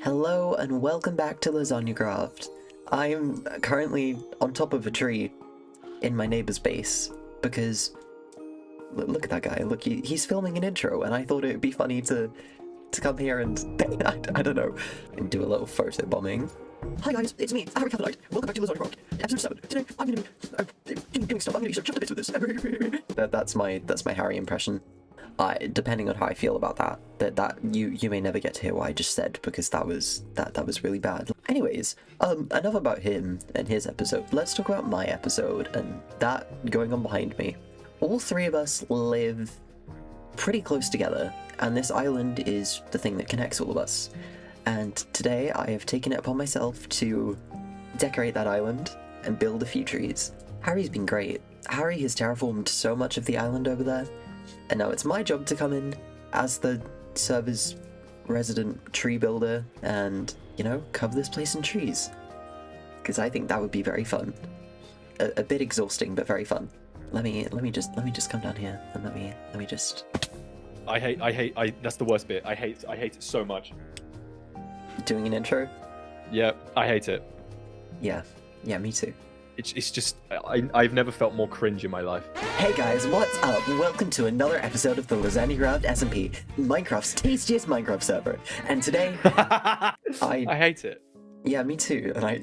Hello and welcome back to Lasagnacraft. I'm currently on top of a tree in my neighbor's base because look at that guy. Look, he's filming an intro, and I thought it would be funny to come here and I don't know, and do a little photo bombing. Hi guys, it's me, Harry Cavanite. Welcome back to Lasagnacraft, episode 7. Today I'm gonna be doing stuff. I'm gonna do some shut the bits with this. That's my Harry impression. Depending on how I feel about that you may never get to hear what I just said, because that was really bad. Anyways, enough about him and his episode. Let's talk about my episode and that going on behind me. All three of us live pretty close together, and this island is the thing that connects all of us. And today I have taken it upon myself to decorate that island and build a few trees. Harry's been great. Harry has terraformed so much of the island over there. And now it's my job to come in as the server's resident tree builder and, you know, cover this place in trees. Because I think that would be very fun. A bit exhausting, but very fun. Let me just come down here and let me just. That's the worst bit. I hate it so much. Doing an intro? Yeah, I hate it. Yeah, me too. It's just, I've never felt more cringe in my life. Hey guys, what's up? Welcome to another episode of the Lasagnacraft SMP, Minecraft's tastiest Minecraft server. And today, I hate it. Yeah, me too. And I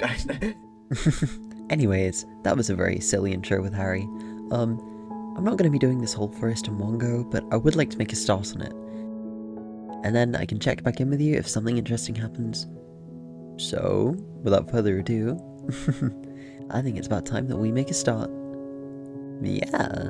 Anyways, that was a very silly intro with Harry. I'm not going to be doing this whole forest in one go, but I would like to make a start on it. And then I can check back in with you if something interesting happens. So, without further ado, I think it's about time that we make a start. Yeah.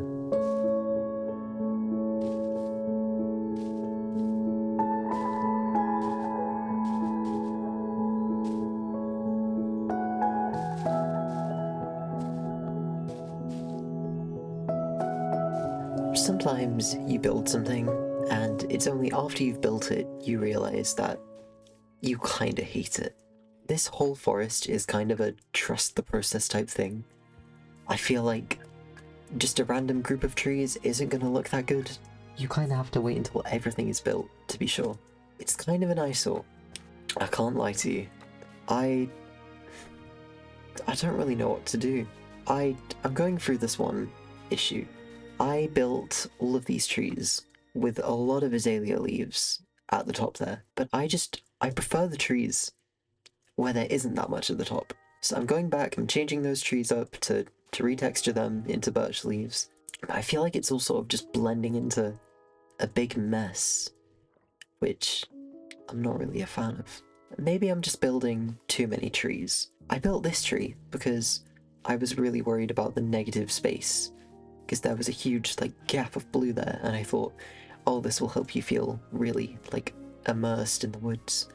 Sometimes you build something, and it's only after you've built it you realize that you kinda hate it. This whole forest is kind of a trust the process type thing. I feel like just a random group of trees isn't gonna look that good. You kinda have to wait until everything is built to be sure. It's kind of an eyesore. I can't lie to you. I don't really know what to do. I'm going through this one issue. I built all of these trees with a lot of azalea leaves at the top there, but I prefer the trees where there isn't that much at the top. So I'm going back, I'm changing those trees up to retexture them into birch leaves. But I feel like it's all sort of just blending into a big mess, which I'm not really a fan of. Maybe I'm just building too many trees. I built this tree because I was really worried about the negative space, because there was a huge gap of blue there, and I thought, oh, this will help you feel really immersed in the woods.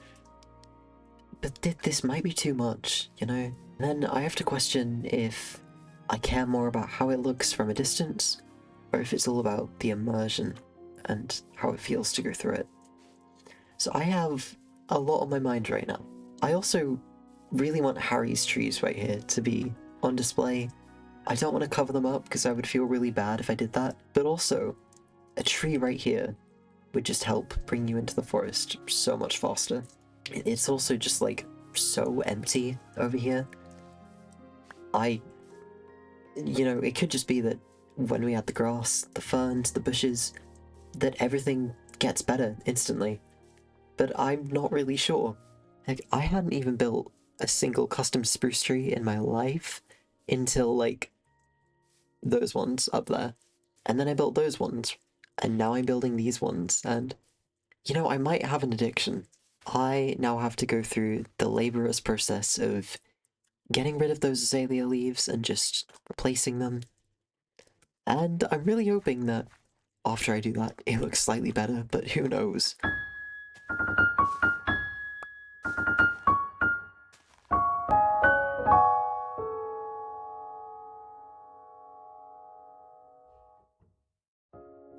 But this might be too much, you know? And then I have to question if I care more about how it looks from a distance, or if it's all about the immersion and how it feels to go through it. So I have a lot on my mind right now. I also really want Harry's trees right here to be on display. I don't want to cover them up because I would feel really bad if I did that, but also a tree right here would just help bring you into the forest so much faster. It's also just so empty over here. It could just be that when we add the grass, the ferns, the bushes, that everything gets better instantly. But I'm not really sure. I hadn't even built a single custom spruce tree in my life until those ones up there. And then I built those ones, and now I'm building these ones, and I might have an addiction. I now have to go through the laborious process of getting rid of those azalea leaves and just replacing them. And I'm really hoping that after I do that, it looks slightly better, but who knows?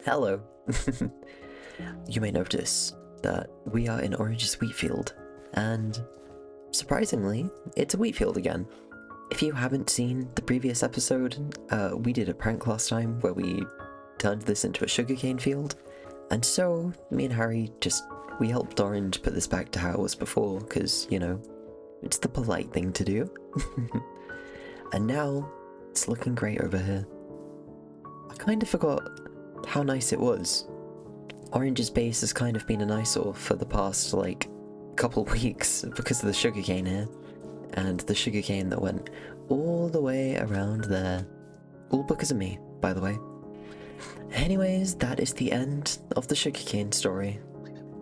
Hello. You may notice that we are in Orange's wheat field, and surprisingly, it's a wheat field again. If you haven't seen the previous episode, we did a prank last time where we turned this into a sugarcane field, and so me and Harry just we helped Orange put this back to how it was before, because, you know, it's the polite thing to do. And now, it's looking great over here. I kind of forgot how nice it was. Orange's base has kind of been an eyesore for the past, like, couple weeks because of the sugarcane here. And the sugarcane that went all the way around there. All because of me, by the way. Anyways, that is the end of the sugarcane story.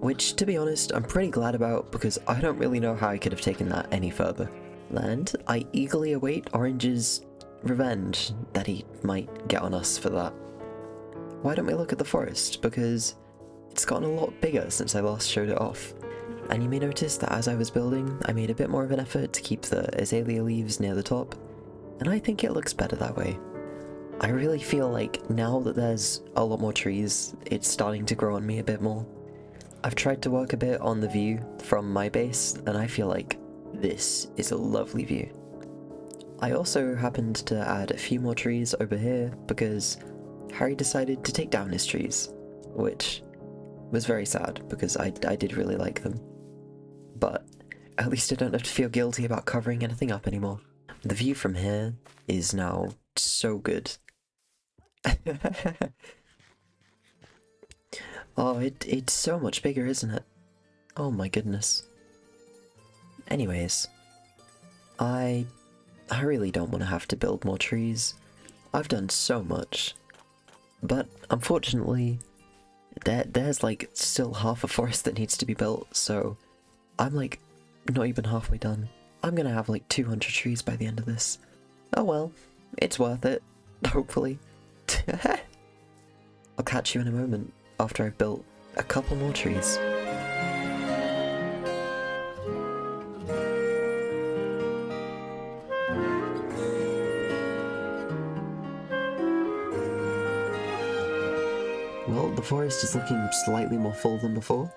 Which, to be honest, I'm pretty glad about because I don't really know how I could have taken that any further. And I eagerly await Orange's revenge that he might get on us for that. Why don't we look at the forest? Because it's gotten a lot bigger since I last showed it off. And you may notice that as I was building, I made a bit more of an effort to keep the azalea leaves near the top, and I think it looks better that way. I really feel like now that there's a lot more trees, it's starting to grow on me a bit more. I've tried to work a bit on the view from my base, and I feel like this is a lovely view. I also happened to add a few more trees over here because Harry decided to take down his trees, which was very sad because I did really like them. But at least I don't have to feel guilty about covering anything up anymore. The view from here is now so good. Oh, it's so much bigger, isn't it? Oh my goodness. Anyways, I really don't want to have to build more trees. I've done so much. But unfortunately, there's like still half a forest that needs to be built, so I'm like not even halfway done. I'm gonna have like 200 trees by the end of this. Oh well, it's worth it, hopefully. I'll catch you in a moment after I've built a couple more trees. Well, the forest is looking slightly more full than before.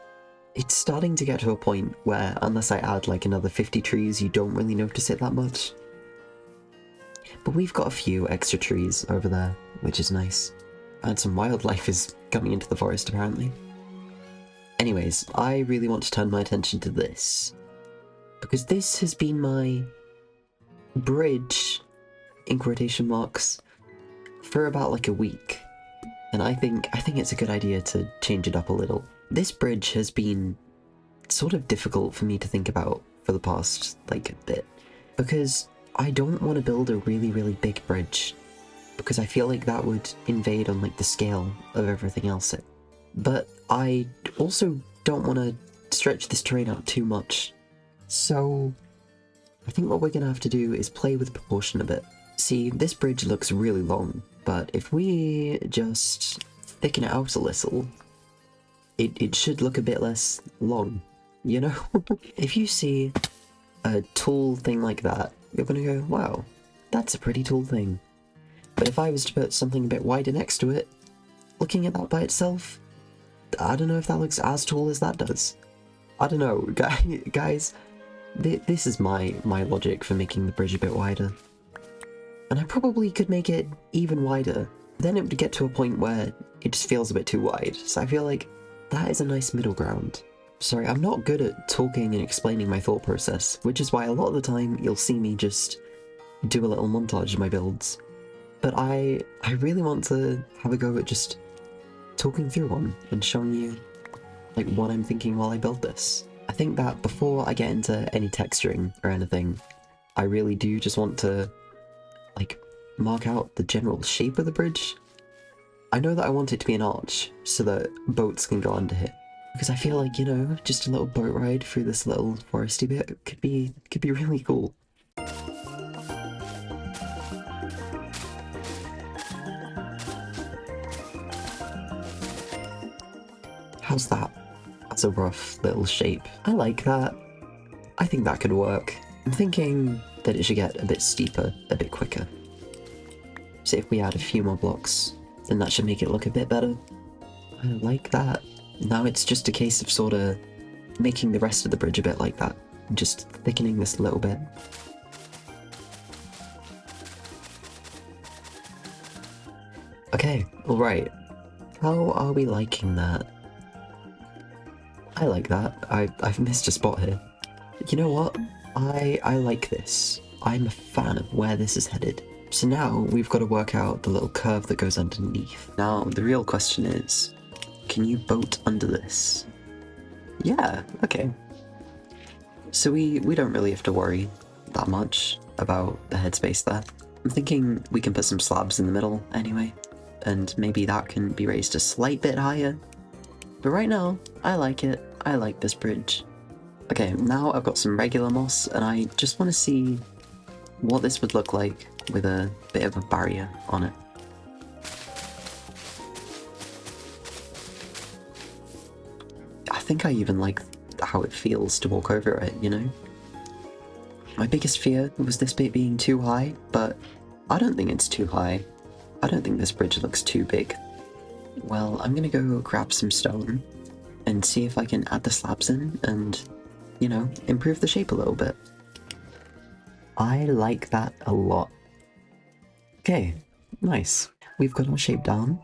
It's starting to get to a point where, unless I add like another 50 trees, you don't really notice it that much. But we've got a few extra trees over there, which is nice. And some wildlife is coming into the forest, apparently. Anyways, I really want to turn my attention to this. Because this has been my bridge, in quotation marks, for about like a week. And I think it's a good idea to change it up a little. This bridge has been sort of difficult for me to think about for the past, like, bit. Because I don't want to build a really, really big bridge. Because I feel like that would invade on, like, the scale of everything else. But I also don't want to stretch this terrain out too much. So I think what we're going to have to do is play with proportion a bit. See, this bridge looks really long, but if we just thicken it out a little, it should look a bit less long, you know? If you see a tall thing like that, you're gonna go, wow, that's a pretty tall thing. But if I was to put something a bit wider next to it, looking at that by itself, I don't know if that looks as tall as that does. I don't know, guys, this is my logic for making the bridge a bit wider. And I probably could make it even wider. Then it would get to a point where it just feels a bit too wide. So I feel like that is a nice middle ground. Sorry, I'm not good at talking and explaining my thought process, which is why a lot of the time you'll see me just do a little montage of my builds. But I really want to have a go at just talking through one and showing you like what I'm thinking while I build this. I think that before I get into any texturing or anything, I really do just want to like mark out the general shape of the bridge. I know that I want it to be an arch so that boats can go under it, because I feel like, you know, just a little boat ride through this little foresty bit could be really cool. How's that? That's a rough little shape. I like that. I think that could work. I'm thinking that it should get a bit steeper, a bit quicker. So if we add a few more blocks, then that should make it look a bit better. I like that. Now it's just a case of sort of making the rest of the bridge a bit like that. Just thickening this a little bit. Okay, alright. How are we liking that? I like that. I've missed a spot here. You know what? I like this. I'm a fan of where this is headed. So now we've got to work out the little curve that goes underneath. Now, the real question is, can you boat under this? Yeah, okay. So we don't really have to worry that much about the headspace there. I'm thinking we can put some slabs in the middle anyway, and maybe that can be raised a slight bit higher. But right now, I like it. I like this bridge. Okay, now I've got some regular moss, and I just want to see what this would look like with a bit of a barrier on it. I think I even like how it feels to walk over it, you know? My biggest fear was this bit being too high, but I don't think it's too high. I don't think this bridge looks too big. Well, I'm gonna go grab some stone and see if I can add the slabs in and, you know, improve the shape a little bit. I like that a lot. Okay, nice. We've got our shape down.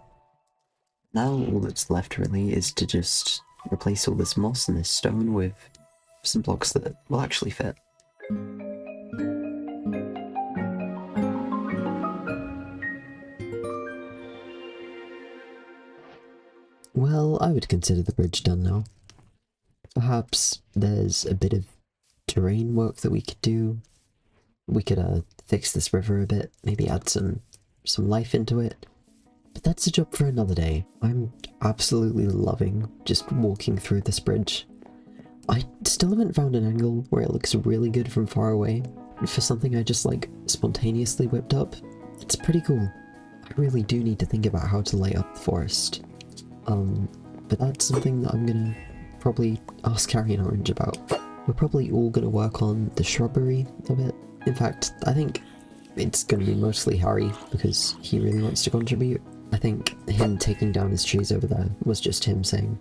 Now all that's left really is to just replace all this moss and this stone with some blocks that will actually fit. Well, I would consider the bridge done now. Perhaps there's a bit of terrain work that we could do. We could fix this river a bit, maybe add some life into it. But that's a job for another day. I'm absolutely loving just walking through this bridge. I still haven't found an angle where it looks really good from far away. For something I just like spontaneously whipped up, it's pretty cool. I really do need to think about how to light up the forest. But that's something that I'm gonna probably ask Carrie and Orange about. We're probably all gonna work on the shrubbery a bit. In fact, I think it's gonna be mostly Harry, because he really wants to contribute. I think him taking down his trees over there was just him saying,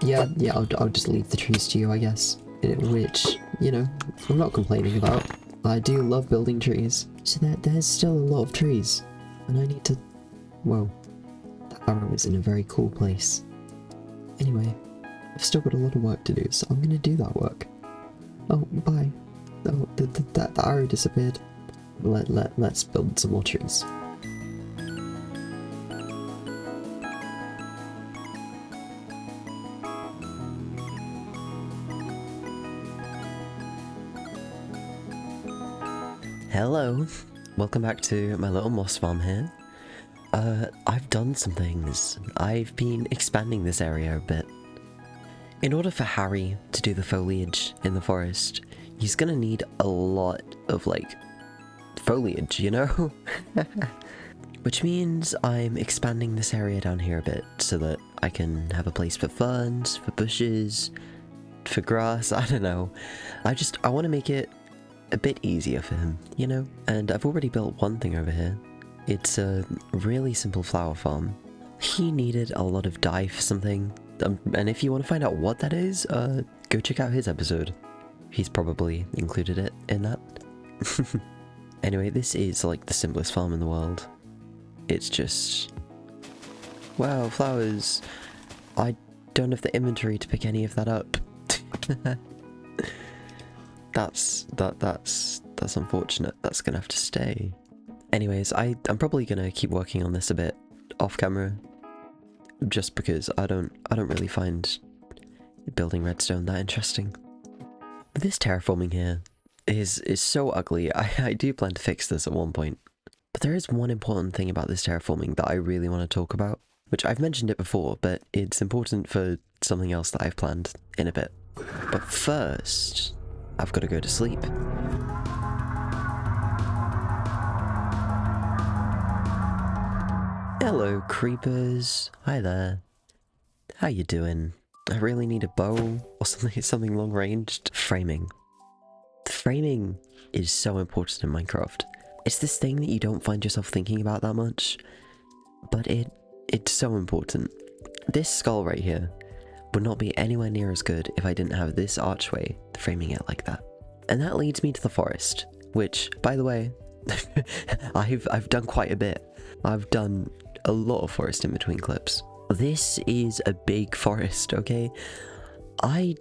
yeah, I'll just leave the trees to you, I guess. Which, you know, I'm not complaining about. I do love building trees. So there's still a lot of trees, and I need to... Whoa. That arrow is in a very cool place. Anyway, I've still got a lot of work to do, so I'm gonna do that work. Oh, bye. Oh, the arrow disappeared. Let's build some more trees. Hello, welcome back to my little moss farm here. I've done some things. I've been expanding this area a bit. In order for Harry to do the foliage in the forest, he's gonna need a lot of, like, foliage, you know? Which means I'm expanding this area down here a bit so that I can have a place for ferns, for bushes, for grass, I don't know. I want to make it a bit easier for him, you know? And I've already built one thing over here. It's a really simple flower farm. He needed a lot of dye for something, and if you want to find out what that is, go check out his episode. He's probably included it in that. Anyway, this is like the simplest farm in the world. It's just... wow, flowers. I don't have the inventory to pick any of that up. That's unfortunate. That's gonna have to stay. Anyways, I'm probably gonna keep working on this a bit off camera, just because I don't really find building redstone that interesting. This terraforming here is so ugly. I do plan to fix this at one point, but there is one important thing about this terraforming that I really want to talk about, which I've mentioned it before, but it's important for something else that I've planned in a bit. But first, I've got to go to sleep. Hello, creepers. Hi there. How you doing? I really need a bow or something long-ranged. Framing. Framing is so important in Minecraft. It's this thing that you don't find yourself thinking about that much, but it's so important. This skull right here would not be anywhere near as good if I didn't have this archway framing it like that. And that leads me to the forest, which, by the way, I've done quite a bit. I've done a lot of forest in between clips. This is a big forest, okay? I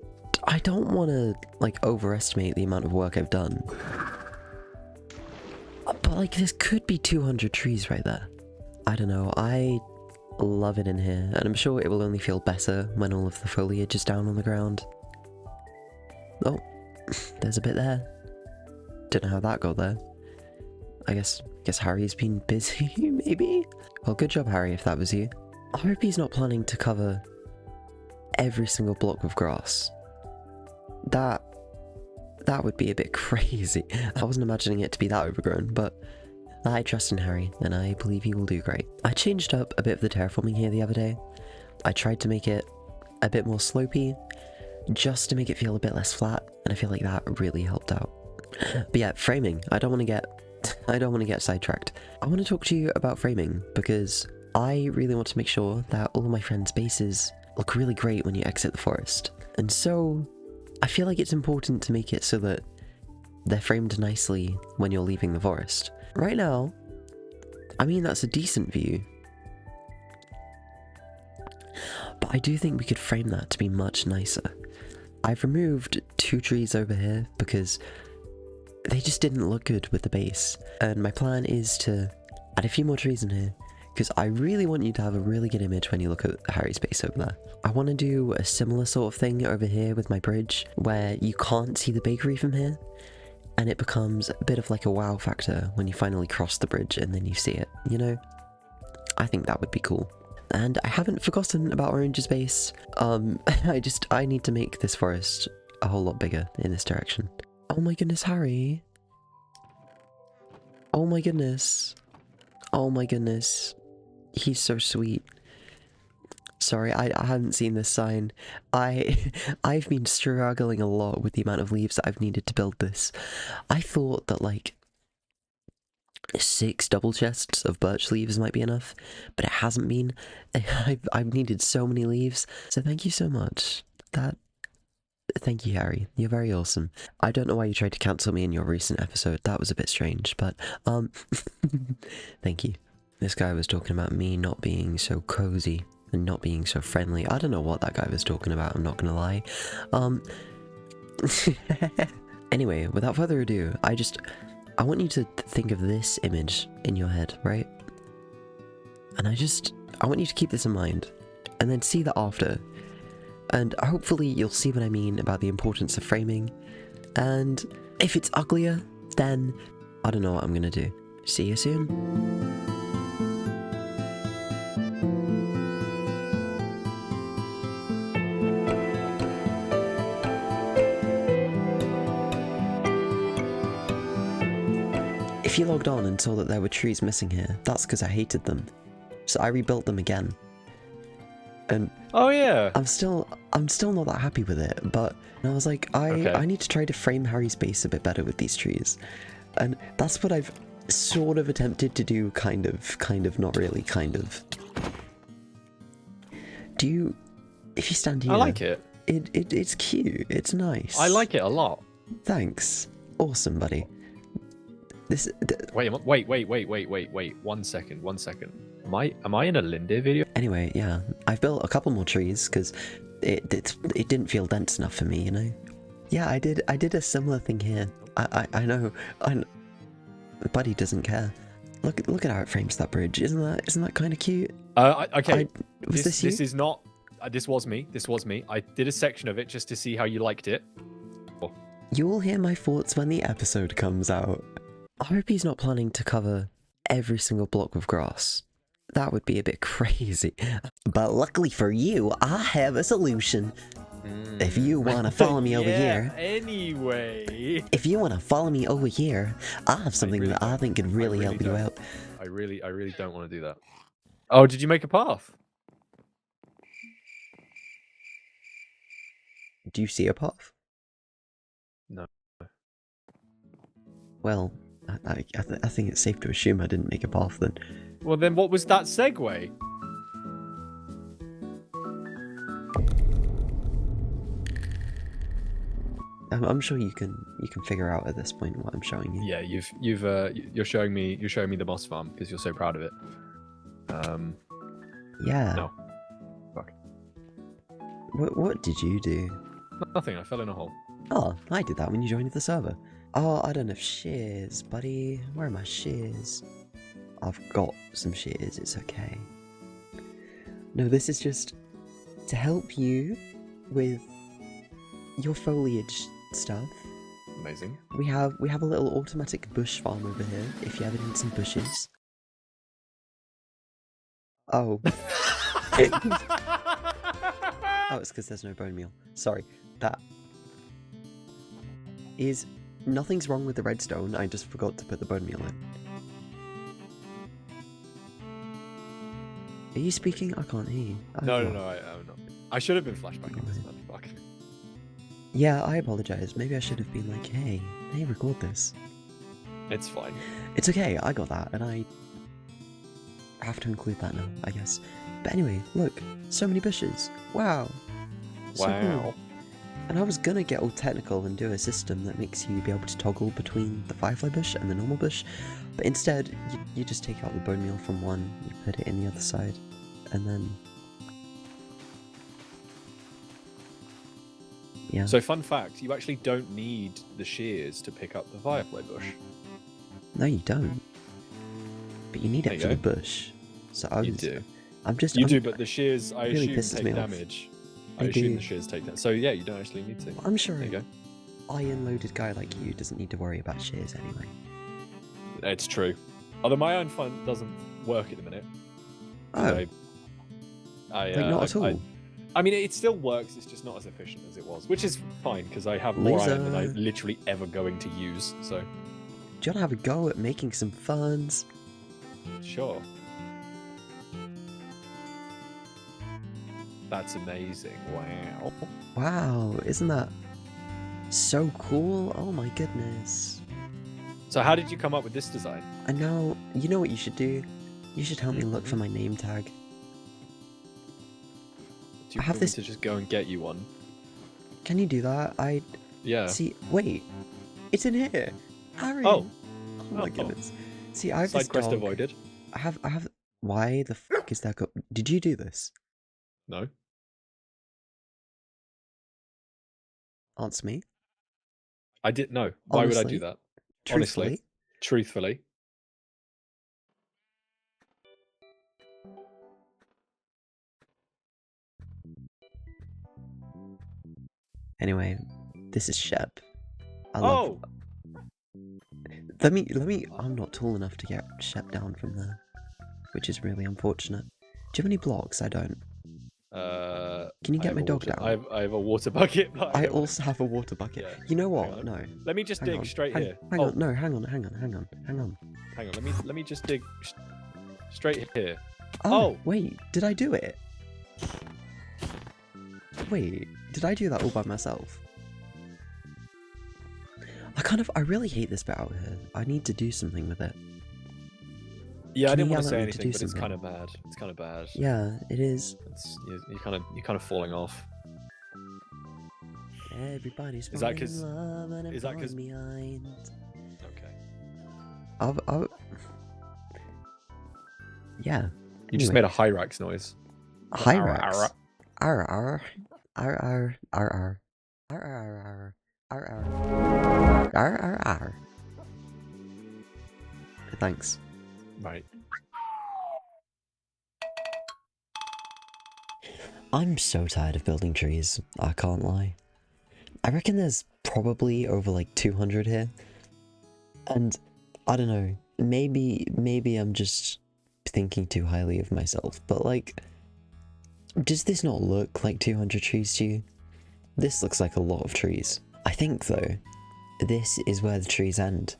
don't want to, like, overestimate the amount of work I've done. But, like, this could be 200 trees right there. I don't know, I love it in here, and I'm sure it will only feel better when all of the foliage is down on the ground. Oh, there's a bit there. Don't know how that got there. I guess Harry's been busy, maybe? Well, good job, Harry, if that was you. I hope he's not planning to cover every single block with grass. That would be a bit crazy. I wasn't imagining it to be that overgrown, but I trust in Harry, and I believe he will do great. I changed up a bit of the terraforming here the other day. I tried to make it a bit more slopey, just to make it feel a bit less flat, and I feel like that really helped out. But yeah, framing. I don't want to get sidetracked. I want to talk to you about framing, because I really want to make sure that all of my friends' bases look really great when you exit the forest. And so, I feel like it's important to make it so that they're framed nicely when you're leaving the forest. Right now, I mean, that's a decent view. But I do think we could frame that to be much nicer. I've removed 2 trees over here because they just didn't look good with the base. And my plan is to add a few more trees in here, because I really want you to have a really good image when you look at Harry's base over there. I want to do a similar sort of thing over here with my bridge, where you can't see the bakery from here, and it becomes a bit of like a wow factor when you finally cross the bridge and then you see it, you know? I think that would be cool. And I haven't forgotten about Orange's base. I need to make this forest a whole lot bigger in this direction. Oh my goodness, Harry. Oh my goodness. Oh my goodness. He's so sweet. Sorry, I hadn't seen this sign. I've been struggling a lot with the amount of leaves that I've needed to build this. I thought that like 6 double chests of birch leaves might be enough, but it hasn't been. I've needed so many leaves, so thank you so much. Thank you, Harry. You're very awesome. I don't know why you tried to cancel me in your recent episode. That was a bit strange, but thank you. This guy was talking about me not being so cozy and not being so friendly. I don't know what that guy was talking about, I'm not gonna lie. Anyway, without further ado, I want you to think of this image in your head, right? And I want you to keep this in mind, and then see that after. And hopefully you'll see what I mean about the importance of framing. And if it's uglier, then I don't know what I'm gonna do. See you soon. If you logged on and saw that there were trees missing here, that's because I hated them. So I rebuilt them again. And oh yeah, I'm still not that happy with it, but I was like, I need to try to frame Harry's base a bit better with these trees. And that's what I've sort of attempted to do, kind of, not really, kind of. If you stand here... I like it. It's cute, it's nice. I like it a lot. Thanks. Awesome, buddy. Wait, 1 second. Am I in a Linde video? Anyway, yeah, I've built a couple more trees because it didn't feel dense enough for me, you know. Yeah, I did a similar thing here. I know. Buddy doesn't care. Look at how it frames that bridge. Isn't that kind of cute? Okay. This is not. This was me. I did a section of it just to see how you liked it. You'll hear my thoughts when the episode comes out. I hope he's not planning to cover every single block with grass. That would be a bit crazy. But luckily for you, I have a solution. If you want to follow me over here... Anyway... If you want to follow me over here, I have something that I think could really help you out. I really don't want to do that. Oh, did you make a path? Do you see a path? No. Well, I think it's safe to assume I didn't make a path then. Well then what was that segue? I'm sure you can figure out at this point what I'm showing you. Yeah, you're showing me the moss farm because you're so proud of it. Yeah. No. Fuck. What did you do? Nothing, I fell in a hole. Oh, I did that when you joined the server. Oh, I don't have shears, buddy. Where are my shears? I've got some shears, it's okay. No, this is just to help you with your foliage stuff. Amazing. We have a little automatic bush farm over here, if you ever need some bushes. Oh. Oh, it's because there's no bone meal. Sorry. That is... Nothing's wrong with the redstone, I just forgot to put the bone meal in. Are you speaking? I can't hear you. Oh, No, I'm not. I should have been flashbacking this motherfucker. Yeah, I apologize. Maybe I should have been like, hey, record this. It's fine. It's okay, I got that, and I have to include that now, I guess. But anyway, look, so many bushes. Wow. So Wow. cool. And I was gonna get all technical and do a system that makes you be able to toggle between the firefly bush and the normal bush, but instead, you just take out the bone meal from one, you put it in the other side, and then... Yeah. So fun fact, you actually don't need the shears to pick up the firefly bush. No, you don't. But you need There it you for the go. bush. So You do. I'm just... You I'm, do, but the shears, I really assume, pisses take me off. damage. I They assume do. the shears take damage. So yeah, you don't actually need to. I'm sure There you an go. iron-loaded guy like you doesn't need to worry about shears anyway. It's true. Although my iron fund doesn't work at the minute. Oh, like not at all? I mean, it still works. It's just not as efficient as it was, which is fine because I have more iron than I'm literally ever going to use. So, do you want to have a go at making some funds? sure. That's amazing. Wow. Wow, isn't that so cool? Oh my goodness. So, how did you come up with this design? And now, you know what you should do? You should help me look for my name tag. Do you I have want this- me to just go and get you one? Can you do that? Yeah. See, wait. It's in here. Aaron. Oh. Oh my Oh. goodness. See, I have this Side quest dog. avoided. I have... Why the fuck is that Did you do this? No. Answer me. I did no. Why would I Honestly? do that? Truthfully. Honestly. Truthfully. Anyway, this is Shep. I love... Oh! Let me... I'm not tall enough to get Shep down from there, which is really unfortunate. Do you have any blocks? I don't. Can you I get have my a dog water- down? I have a water bucket. But I don't- also have a water bucket. Yeah. You know Hang what? on. No. Let me just Hang dig on. straight here. Hang Oh, on. No, hang on. Hang on. Let me just dig straight here. Oh, Oh. wait. Did I do it? Wait. Did I do that all by myself? I really hate this bit out here. I need to do something with it. Yeah, I Can didn't you want to yell say at me to anything, do but it's something? kind of bad. It's kind of bad. Yeah, it is. You're kind of falling off. Everybody's Is that falling 'cause- in love and I'm is that falling 'cause- behind. Okay. Yeah. You just made a Hyrax noise. Hyrax. Arr arr. Arr arr. Arr arr. Arr arr. Arr arr. Arr arr arr. Thanks. Right. I'm so tired of building trees, I can't lie. I reckon there's probably over like 200 here. And I don't know, maybe I'm just thinking too highly of myself, but like, does this not look like 200 trees to you? This looks like a lot of trees. I think though, this is where the trees end.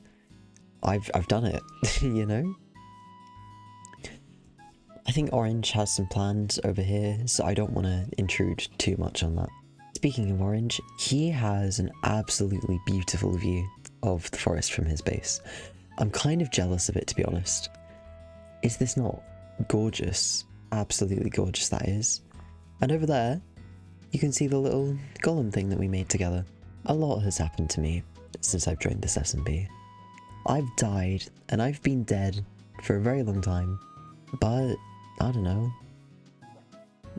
I've done it, you know? I think Orange has some plans over here, so I don't want to intrude too much on that. Speaking of Orange, he has an absolutely beautiful view of the forest from his base. I'm kind of jealous of it, to be honest. Is this not gorgeous? Absolutely gorgeous, that is. And over there, you can see the little golem thing that we made together. A lot has happened to me since I've joined this S&B. I've died, and I've been dead for a very long time, but I don't know.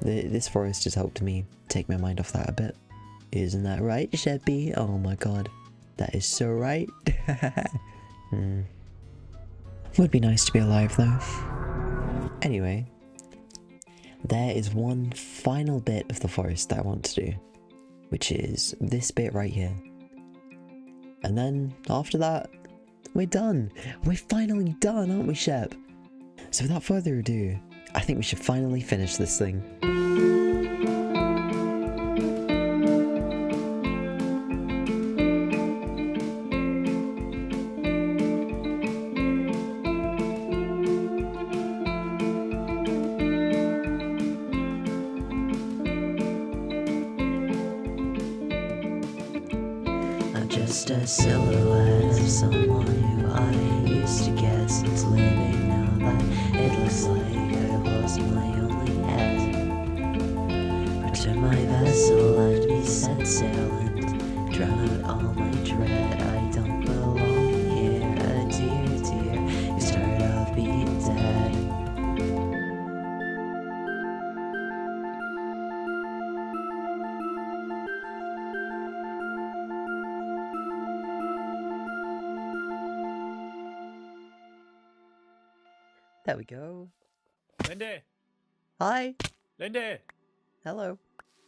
This forest has helped me take my mind off that a bit. Isn't that right, Sheppy? Oh my god. That is so right. Would be nice to be alive though. Anyway, there is one final bit of the forest that I want to do, which is this bit right here. And then after that, we're done. We're finally done, aren't we, Shep? So without further ado, I think we should finally finish this thing. Just a silhouette of someone who I used to guess is living now that it looks like I've lost my only head. Return my vessel, let me set sail and drown out all my dread. I don't belong here, dear, dear, who's tired of being dead. There we go. Lindy! Hi. Lindy! Hello.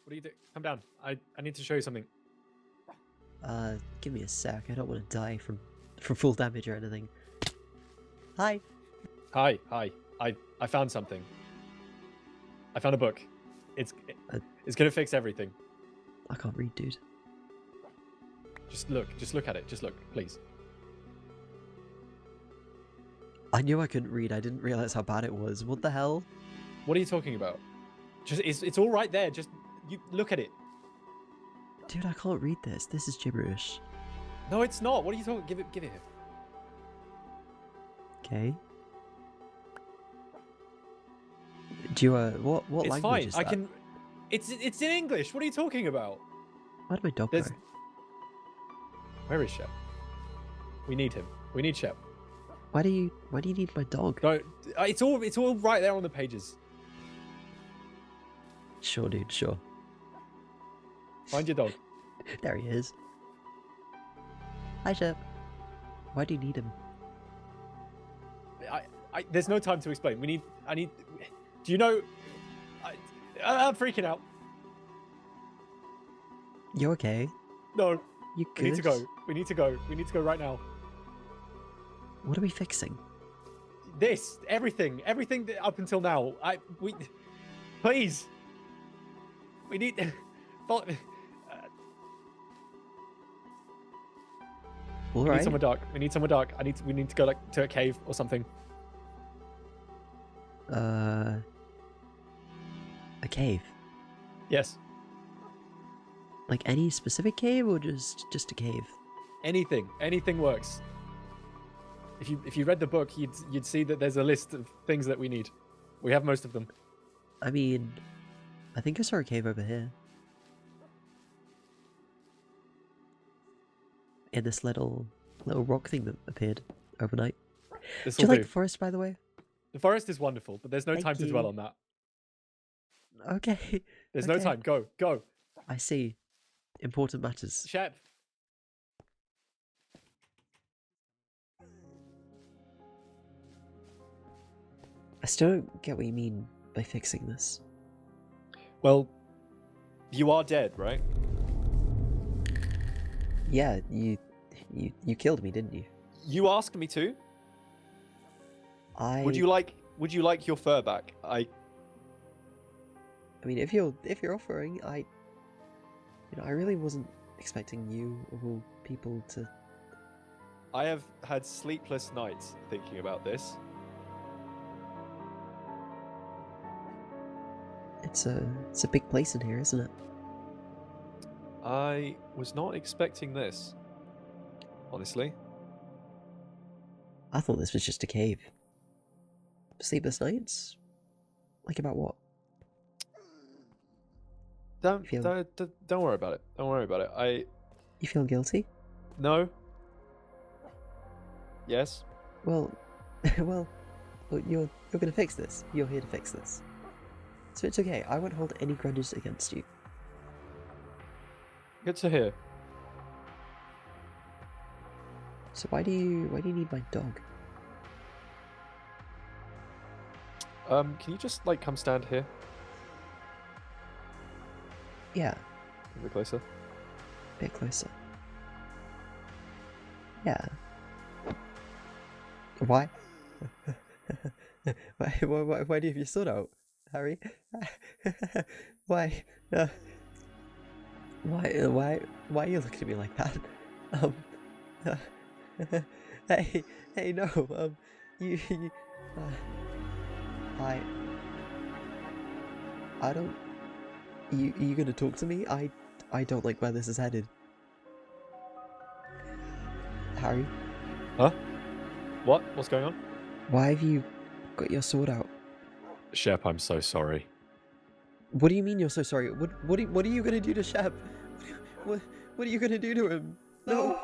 What are you doing? Come down. I need to show you something. Give me a sec. I don't want to die from full damage or anything. Hi. Hi. I found something. I found a book. It's gonna fix everything. I can't read, dude. Just look at it. Just look, please. I knew I couldn't read. I didn't realize how bad it was. What the hell? What are you talking about? Just it's all right there. Just you look at it. Dude, I can't read this. This is gibberish. No, it's not. What are you talking? Give it here. Okay. Do you what It's language fine. is that? I can. It's in English. What are you talking about? Where did my dog There's... go? Where is Shep? We need him. We need Shep. Why do you need my dog? No, it's all right there on the pages. Sure, dude. Sure. Find your dog. There he is. Hi, Shep. Why do you need him? There's no time to explain. I need. Do you know? I'm freaking out. You okay? No. You good? We need to go. We need to go. We need to go right now. What are we fixing? This, everything up until now. Please. We need. All We right. need somewhere dark. We need somewhere dark. We need to go to a cave or something. A cave. Yes. Like any specific cave or just a cave? Anything works. If you read the book, you'd see that there's a list of things that we need. We have most of them. I mean, I think I saw a cave over here. In this little rock thing that appeared overnight. Do you like the forest, by the way? The forest is wonderful, but there's no time to dwell on that. Okay. There's no time. Go. I see. Important matters. Shep. I still don't get what you mean by fixing this. Well, you are dead, right? Yeah, you killed me, didn't you? You asked me to. Would you like your fur back? I mean, if you're offering, I really wasn't expecting you of all people to. I have had sleepless nights thinking about this. It's a big place in here, isn't it? I was not expecting this. Honestly. I thought this was just a cave. Sleepless nights? Like about what? Don't worry about it. Don't worry about it. You feel guilty? No. Yes. Well, you're gonna fix this. You're here to fix this. So it's okay. I won't hold any grudges against you. Good to hear. So why do you need my dog? Can you just like come stand here Yeah, a bit closer? a bit closer. Yeah. Why? Why do you have your sword out, Harry? Why? Why are you looking at me like that? Um, hey, no, you I don't, you gonna talk to me? I don't like where this is headed. Harry, Huh? What? What's going on? why have you got your sword out? Shep, I'm so sorry. What do you mean you're so sorry? What are you gonna do to Shep? What, what are you gonna do to him? No!